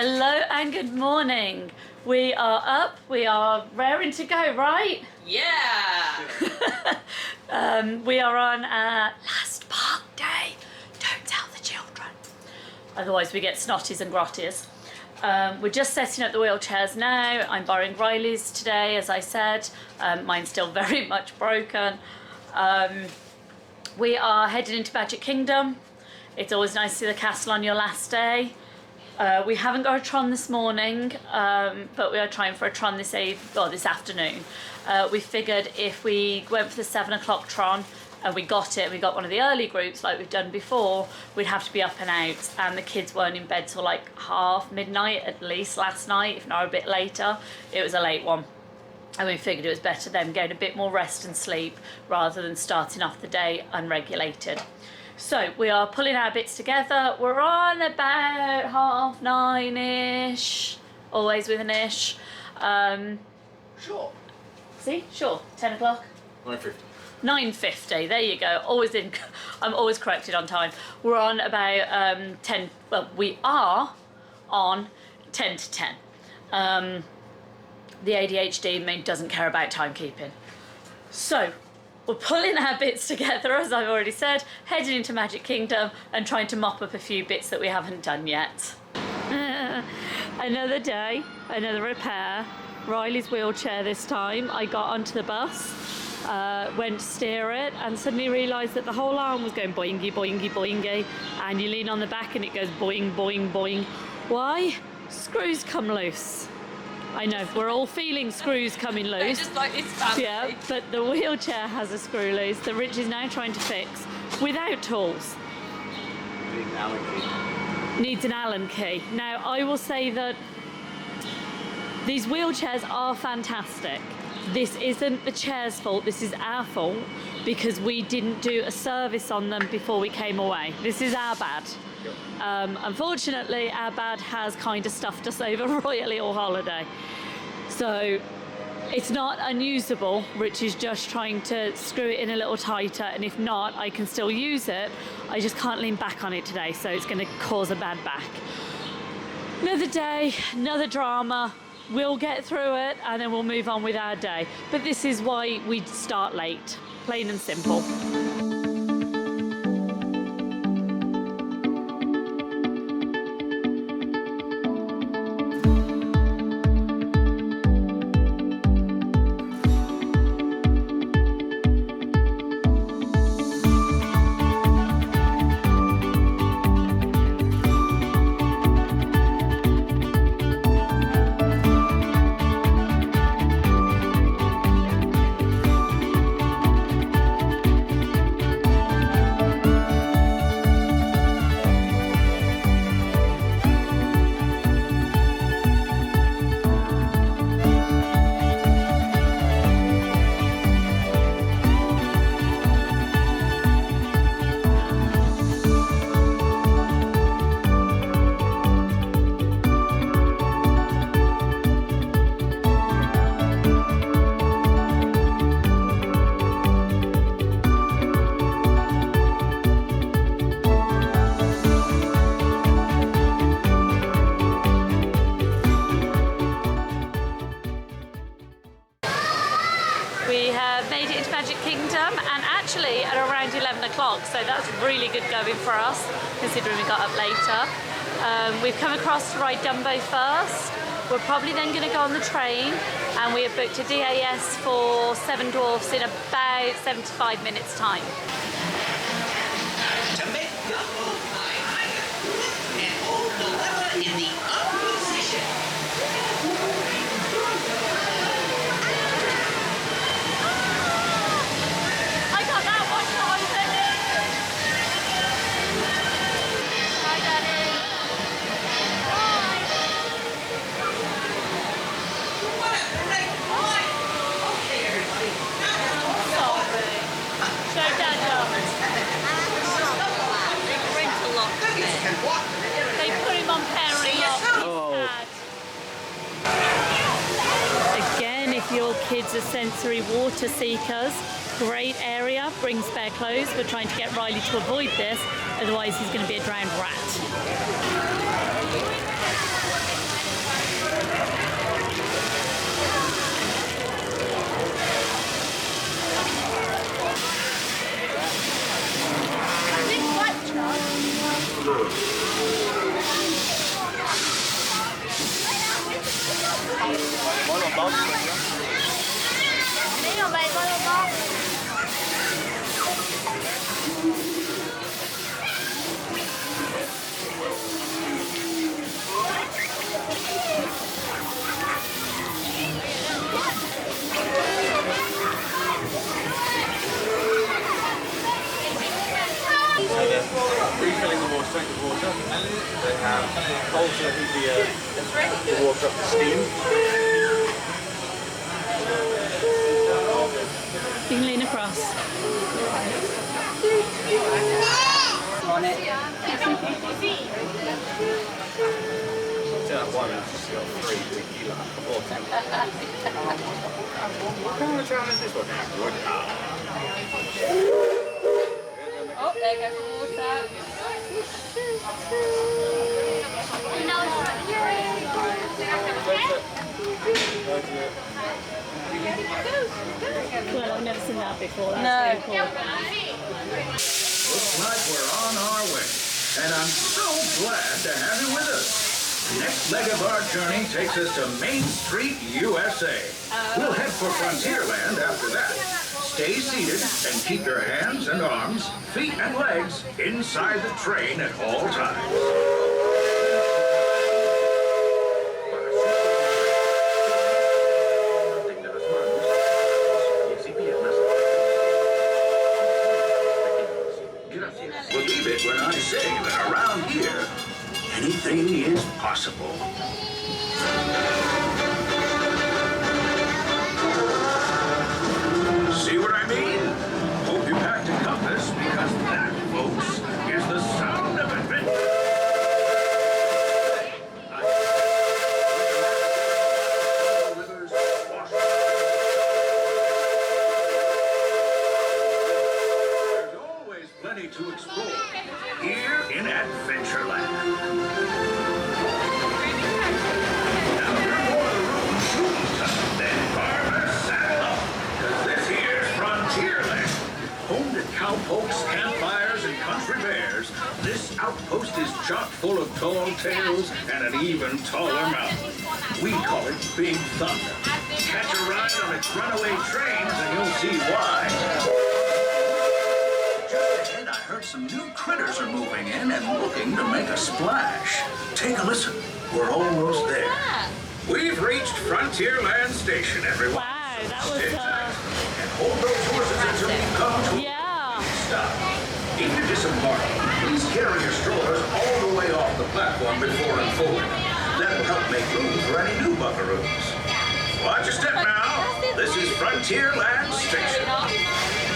Hello and good morning. We are up, we are raring to go, right? Yeah! We are on our last park day. Don't tell the children. Otherwise we get snotties and grotties. We're just setting up the wheelchairs now. I'm borrowing Riley's today, as I said. Mine's still very much broken. We are heading into Magic Kingdom. It's always nice to see the castle on your last day. We haven't got a Tron this morning, but we are trying for a Tron this afternoon. We figured if we went for the 7 o'clock Tron and we got one of the early groups like we've done before, we'd have to be up and out, and the kids weren't in bed till like midnight at least last night, if not a bit later. It was a late one. And we figured it was better them getting a bit more rest and sleep rather than starting off the day unregulated. So we are pulling our bits together. We're on about 9:30ish, always with an ish. Sure. See, sure, 10 o'clock. 9:50. 9:50. There you go. I'm always corrected on time. We're on about 10. Well, we are on 10 to 10. The ADHD in me doesn't care about timekeeping. So we're pulling our bits together, as I've already said, heading into Magic Kingdom and trying to mop up a few bits that we haven't done yet. Another day, another repair. Riley's wheelchair this time. I got onto the bus, went to steer it, and suddenly realised that the whole arm was going boingy, boingy, boingy, and you lean on the back and it goes boing, boing, boing. Why? Screws come loose. I know, we're all feeling screws coming loose. They're just like this family. Yeah, but the wheelchair has a screw loose that Rich is now trying to fix without tools. Needs an Allen key. Needs an Allen key. Now, I will say that these wheelchairs are fantastic. This isn't the chair's fault, this is our fault, because we didn't do a service on them before we came away. This is our bad. Unfortunately, our bad has kind of stuffed us over royally all holiday. So it's not unusable. Rich is just trying to screw it in a little tighter, and if not, I can still use it. I just can't lean back on it today, so it's going to cause a bad back. Another day, another drama. We'll get through it and then we'll move on with our day. But this is why we start late, plain and simple. We have made it into Magic Kingdom, and actually at around 11 o'clock, so that's really good going for us, considering we got up later. We've come across to ride Dumbo first. We're probably then going to go on the train, and we have booked a DAS for Seven Dwarfs in about 75 minutes' time. To make the move higher and hold the lever in the up position. I got that one shot, Daddy. Hi, Daddy. Okay, everybody. Sorry. Show Dad up. Cookies can walk. They put him on parent lock. He's sad. Again, if your kids are sensory water seekers, great area, bring spare clothes. We're trying to get Riley to avoid this, otherwise he's going to be a drowned rat. strength of water. They have cold to heat the water up to steam. You can lean across. On it. That one has just got 3 tequila or 10. How much round is this one now? Oh, there goes the water. Well, I've never seen that before. That's No. really cool. Looks like we're on our way, and I'm so glad to have you with us. Next leg of our journey takes us to Main Street, USA. We'll head for Frontierland after that. Stay seated and keep your hands and arms, feet and legs inside the train at all times. Believe it when I say that around here, anything is possible. See what I mean? Hope you packed a compass, because that, folks, is the sound of adventure. There's always plenty to explore here in Adventureland. Now you're more the road shoes, then Barbara saddle up, 'cause this here's Frontierland. Home to cowpokes, campfires, and country bears, this outpost is chock full of tall tales and an even taller mountain. We call it Big Thunder. Catch a ride on its runaway trains and you'll see why. Just ahead, I heard some new critters are moving in and looking to make a splash. Take a listen. We're almost there. We've reached Frontierland Station, everyone. Wow, that was, And hold those horses until we come to yeah. a stop. If you disembark, please carry your strollers all the way off the platform before unfolding. That'll help make room for any new buckaroos. Watch your step now. This is Frontierland Station.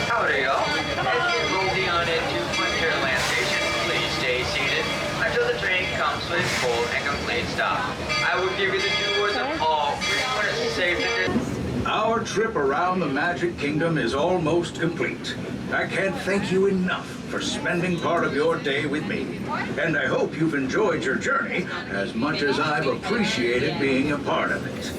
Howdy, y'all. As you roll on into Frontierland Station, please stay seated until the train comes to a full and complete stop. I will give you the tours of all frequent safe and Our trip around the Magic Kingdom is almost complete. I can't thank you enough for spending part of your day with me. And I hope you've enjoyed your journey as much as I've appreciated being a part of it.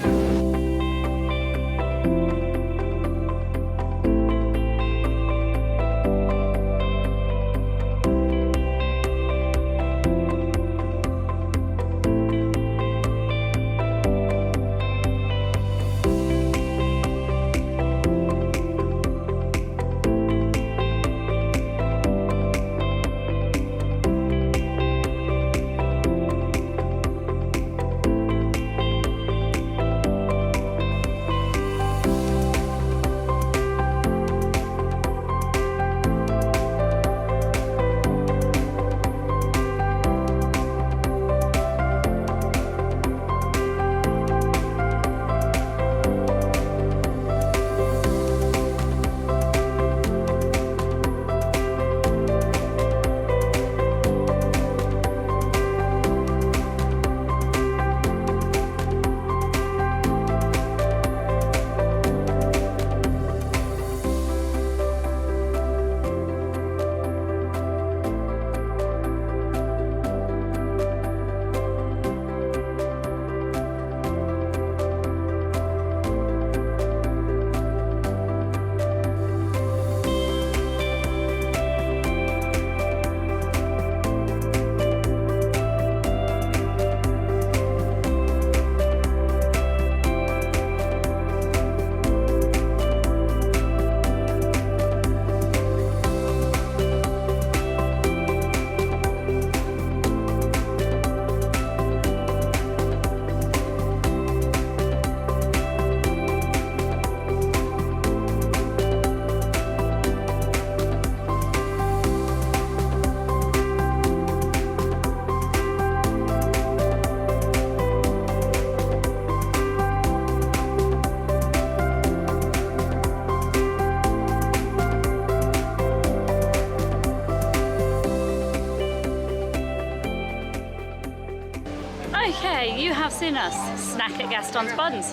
Okay, you have seen us snack at Gaston's Buns.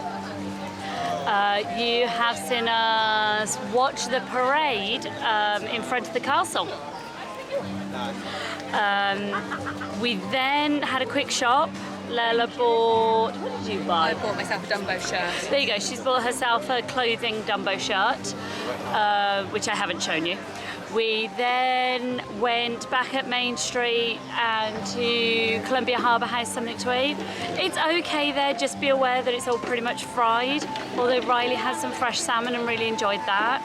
You have seen us watch the parade in front of the castle. We then had a quick shop. Lela bought, what did you buy? I bought myself a Dumbo shirt. There you go, she's bought herself a clothing Dumbo shirt, which I haven't shown you. We then went back at Main Street and to Columbia Harbour House, something to eat. It's okay there, just be aware that it's all pretty much fried, although Riley had some fresh salmon and really enjoyed that.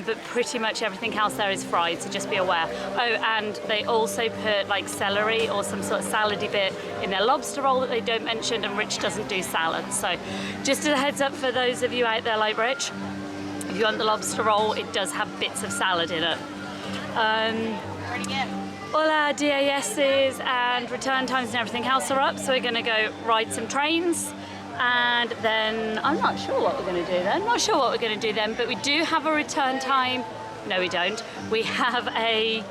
But pretty much everything else there is fried, so just be aware. Oh, and they also put like celery or some sort of salady bit in their lobster roll that they don't mention, and Rich doesn't do salad. So just a heads up for those of you out there like Rich, if you want the lobster roll, it does have bits of salad in it. All our DASs and return times and everything else are up, so we're going to go ride some trains. And then I'm not sure what we're going to do then. Not sure what we're going to do then, but we do have a return time. No, we don't. We have a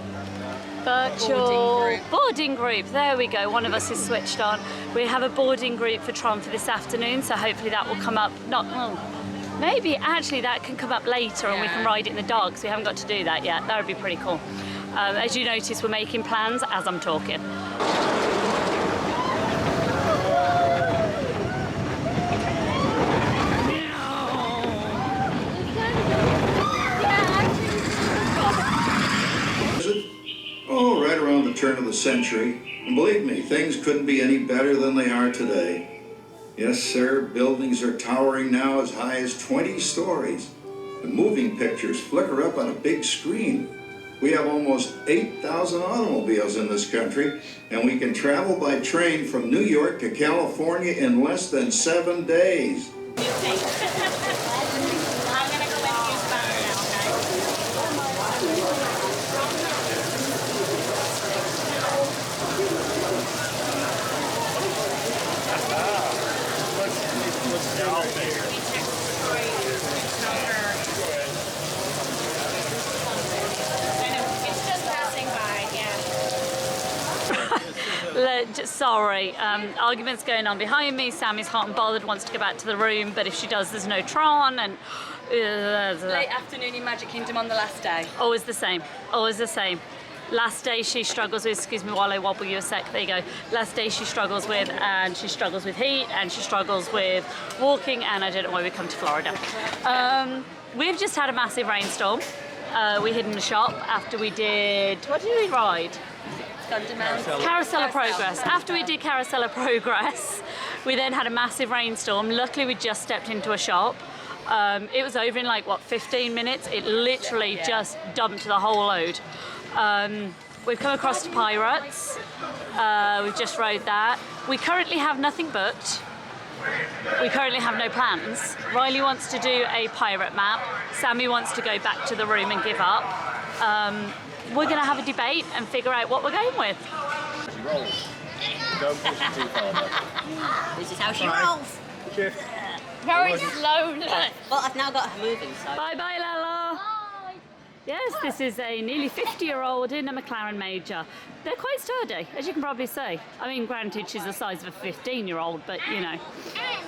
virtual boarding group. There we go. One of us is switched on. We have a boarding group for Tron for this afternoon, so hopefully that will come up. Maybe actually that can come up later and we can ride it in the dark, so we haven't got to do that yet. That would be pretty cool. As you notice, we're making plans as I'm talking. Oh, right around the turn of the century. And believe me, things couldn't be any better than they are today. Yes, sir, buildings are towering now as high as 20 stories. The moving pictures flicker up on a big screen. We have almost 8,000 automobiles in this country, and we can travel by train from New York to California in less than 7 days. Sorry, arguments going on behind me. Sammy's hot and bothered, wants to go back to the room, but if she does, there's no Tron, and Late afternoon in Magic Kingdom on the last day. Always the same, always the same. Last day she struggles with, excuse me while I wobble you a sec, there you go. Last day she struggles with, and she struggles with heat, and she struggles with walking, and I don't know why we come to Florida. We've just had a massive rainstorm. We hid in the shop after we did, what did we ride? Carousel of Progress. After we did Carousel of Progress, we then had a massive rainstorm. Luckily we just stepped into a shop. It was over in like, what, 15 minutes? It literally just dumped the whole load. We've come across to Pirates. We've just rode that. We currently have nothing booked. We currently have no plans. Riley wants to do a pirate map. Sammy wants to go back to the room and give up. We're going to have a debate and figure out what we're going with. She rolls. Don't push it too far. This is how she rolls. Shift. Very slowly. Well, I've now got her moving, so. Bye-bye, Lala. Yes, this is a nearly 50-year-old in a McLaren Major. They're quite sturdy, as you can probably see. I mean, granted, she's the size of a 15-year-old, but, you know. And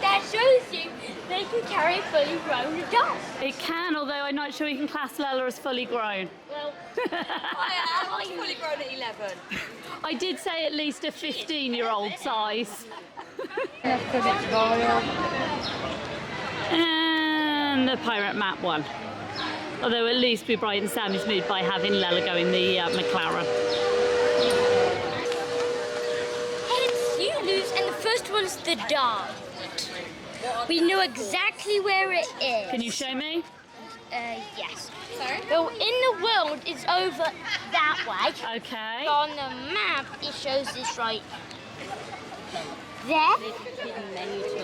that shows you they can carry a fully grown adult. It can, although I'm not sure you can class Lala as fully grown. Well, I am fully grown at 11. I did say at least a 15-year-old size. And the pirate map one. Although at least we brighten Sammy's mood by having Lella go in the McLaren. hence you lose, and the first one's the dart. We know exactly where it is. Can you show me? Yes. Sorry? Well, in the world, it's over that way. Okay. But on the map, it shows this right there.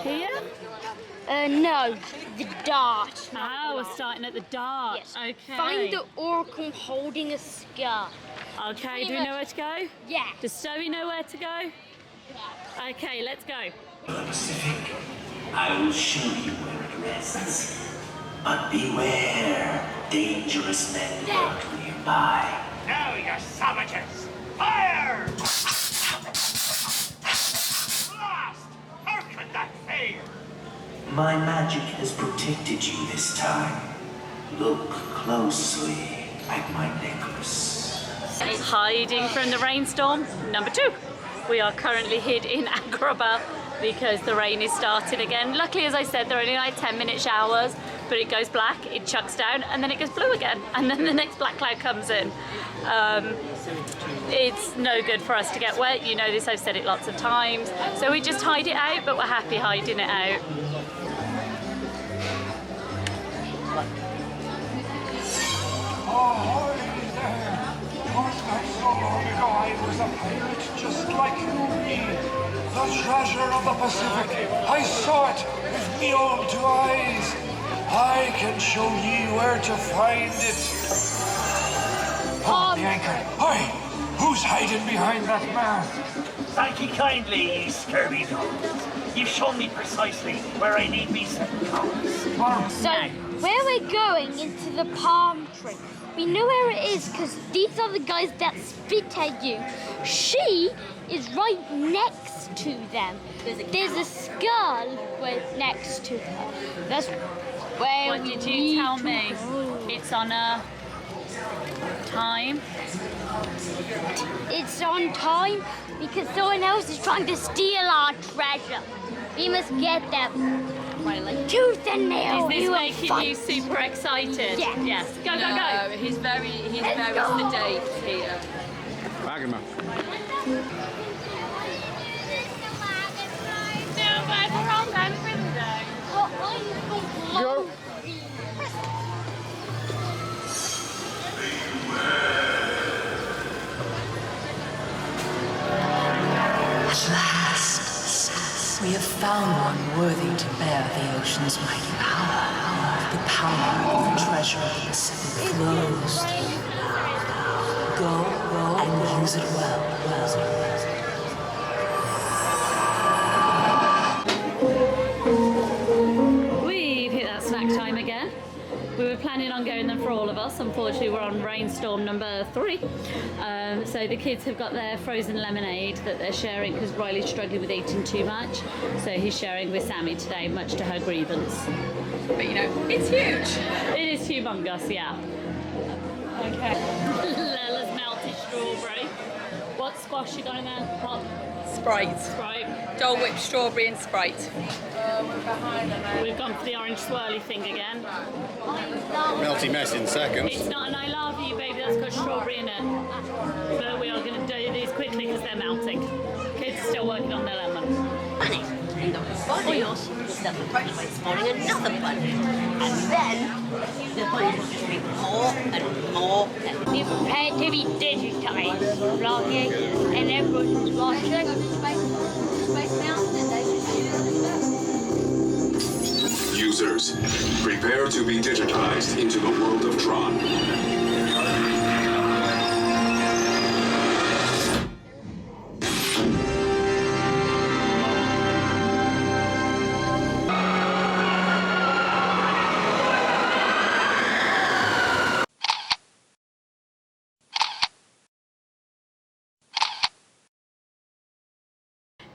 Here? No, the dart. Oh, we're starting at the dart. Yes. Okay. Find the oracle holding a scar. Okay, do we know where to go? Yeah. Does Zoe know where to go? Okay, let's go. The Pacific, I will show you where it rests. But beware, dangerous men lurk nearby. Now, you savages! Fire! My magic has protected you this time. Look closely at my necklace. Hiding from the rainstorm, number 2. We are currently hid in Agrabah because the rain is starting again. Luckily, as I said, they're only like 10-minute showers, but it goes black, it chucks down, and then it goes blue again, and then the next black cloud comes in. It's no good for us to get wet. You know this, I've said it lots of times. So we just hide it out, but we're happy hiding it out. Oh, there. Not so long ago I was a pirate just like you and me. The treasure of the Pacific. I saw it with me own 2 eyes. I can show ye where to find it. Oh, the anchor. Hi! Who's hiding behind that man? Thank you kindly, you scurvy dogs. You've shown me precisely where I need be set course. So, where we're going into the palm tree, we know where it is because these are the guys that spit at you. She is right next to them. There's a skull right next to her. That's where What did you tell me? It's on a time? It's on time because someone else is trying to steal our treasure. We must get them. Like tooth and nail. Is this making you super excited? Yeah. Yes. Go, No, go, go. he's very sedate, Peter. Wagen maar. Go. At last, we have found one worthy to bear the ocean's mighty power. The power of the treasure of the Pacific flows through. Go and use it well. We've hit that snack time again. We were planning on going there for all of us. Unfortunately, we're on rainstorm number 3. So the kids have got their frozen lemonade that they're sharing because Riley's struggling with eating too much. So he's sharing with Sammy today, much to her grievance. But you know, it's huge. It is humongous, yeah. Okay. Lella's melted strawberry. What squash you got in there? What? Sprite. Sprite. Dole Whip strawberry and Sprite. We've gone for the orange swirly thing again. Melty mess in seconds. It's not an I love you, baby, that's got strawberry in it. But we are going to do these quickly because they're melting. Kids are still working on their lemon. Bunny. And the bunny stuff the fresh way this morning, another bunny. And then the bunny will just be more and more. Be prepared to be digitized, vlogging, and everyone's watching. Users, prepare to be digitized into the world of Tron.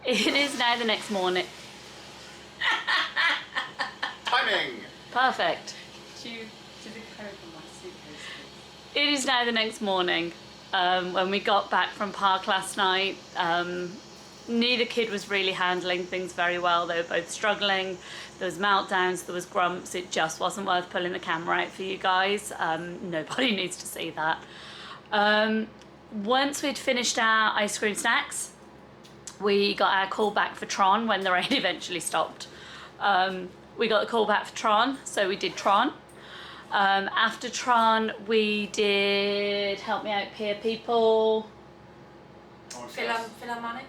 It is now the next morning. Timing! Perfect. It is now the next morning. When we got back from park last night, neither kid was really handling things very well. They were both struggling. There was meltdowns, there was grumps. It just wasn't worth pulling the camera out for you guys. Nobody needs to see that. Once we'd finished our ice cream snacks, we got our call back for Tron when the rain eventually stopped. We got the call back for Tron, so we did Tron. After Tron, we did, help me out here, people. Philharmonic.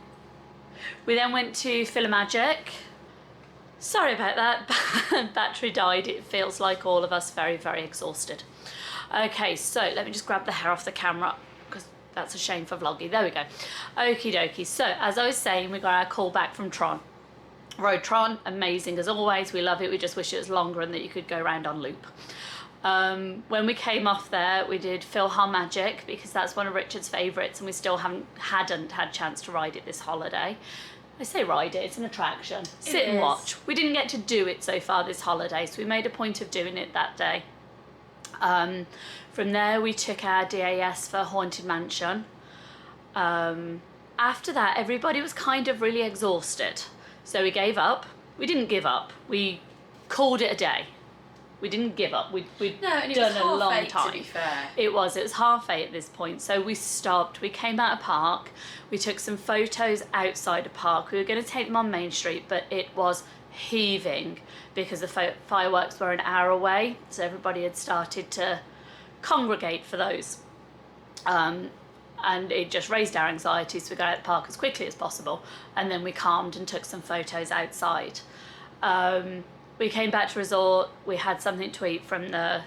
We then went to Philomagic. Sorry about that, battery died. It feels like all of us very, very exhausted. Okay, so let me just grab the hair off the camera because that's a shame for vlogging. There we go. Okie dokie. So as I was saying, we got our call back from Tron. Rode Tron, amazing as always. We love it. We just wish it was longer and that you could go around on loop. When we came off there, we did Philharmonic because that's one of Richard's favourites and we still hadn't had chance to ride it this holiday. I say ride it, it's an attraction. Sit and watch. We didn't get to do it so far this holiday, so we made a point of doing it that day. From there we took our DAS for Haunted Mansion. After that, everybody was kind of really exhausted. So we gave up. We didn't give up. We called it a day. We didn't give up. We'd done a long time. To be fair. It was 8:30 at this point. So we stopped. We came out of park. We took some photos outside the park. We were going to take them on Main Street, but it was heaving because the fireworks were an hour away. So everybody had started to congregate for those. And it just raised our anxiety, so we got out of the park as quickly as possible, and then we calmed and took some photos outside. We came back to resort, we had something to eat from the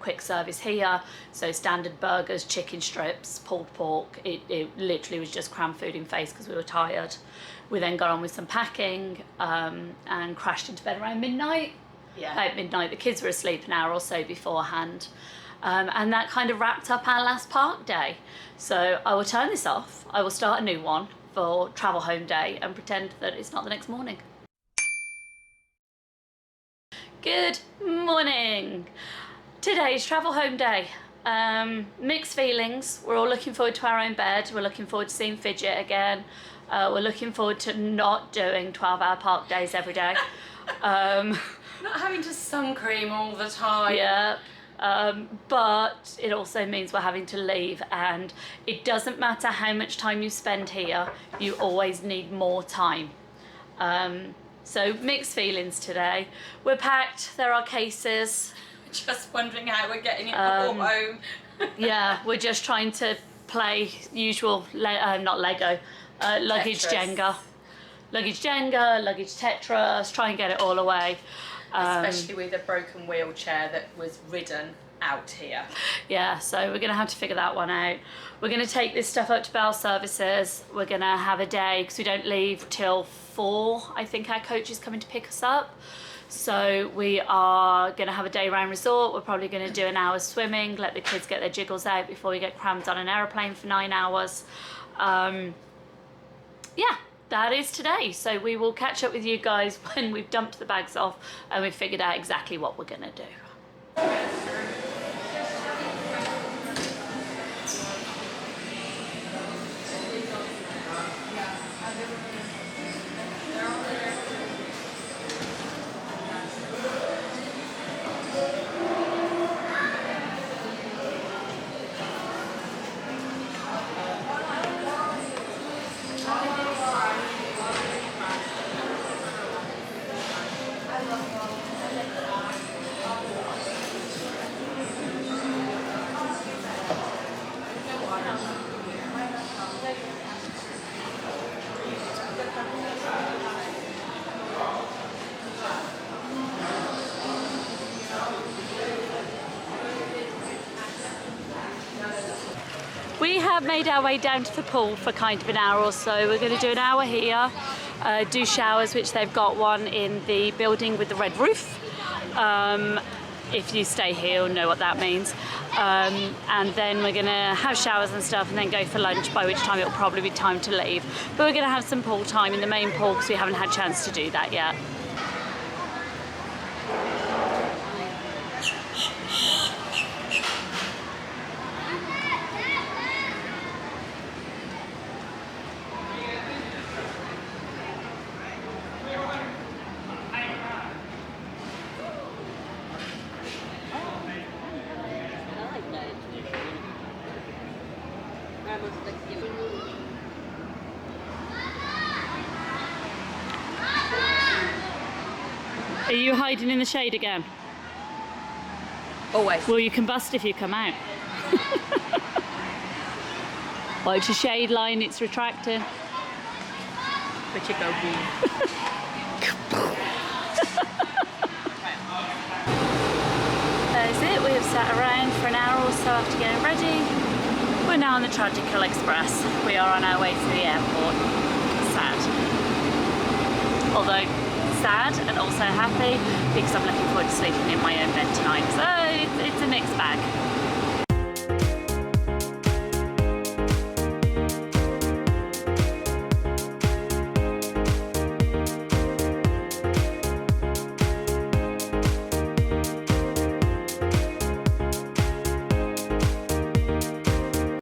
quick service here, so standard burgers, chicken strips, pulled pork. It literally was just cram food in face because we were tired. We then got on with some packing and crashed into bed around midnight. Yeah. At midnight, the kids were asleep an hour or so beforehand. And that kind of wrapped up our last park day. So I will turn this off, I will start a new one for travel home day and pretend that it's not the next morning. Good morning. Today's travel home day. Mixed feelings. We're all looking forward to our own bed. We're looking forward to seeing Fidget again. We're looking forward to not doing 12-hour park days every day. Not having to sun cream all the time. Yeah. But it also means we're having to leave, and it doesn't matter how much time you spend here, you always need more time. So mixed feelings today. We're packed, there are cases. Just wondering how we're getting it all home. Yeah, we're just trying to play usual, not Lego, luggage Tetris. Jenga. Luggage Jenga, luggage Tetris, try and get it all away. Especially with a broken wheelchair that was ridden out here. Yeah, so we're gonna have to figure that one out. We're gonna take this stuff up to Bell Services. We're gonna have a day, because we don't leave till 4. I think our coach is coming to pick us up. So we are gonna have a day around resort. We're probably gonna do an hour swimming, let the kids get their jiggles out before we get crammed on an aeroplane for 9 hours. Yeah. That is today, so we will catch up with you guys when we've dumped the bags off and we've figured out exactly what we're gonna do. We have made our way down to the pool for kind of an hour or so. We're going to do an hour here, do showers, which they've got one in the building with the red roof. If you stay here, you'll know what that means. And then we're going to have showers and stuff and then go for lunch, by which time it'll probably be time to leave. But we're going to have some pool time in the main pool because we haven't had a chance to do that yet. Are you hiding in the shade again? Always. Well, you can bust if you come out. Well, it's a shade line, it's retracting. But you go boom. That is it. We have sat around for an hour or so after getting ready. We're now on the Tragical Express. We are on our way to the airport. Sad. Although sad and also happy because I'm looking forward to sleeping in my own bed tonight. So it's a mixed bag.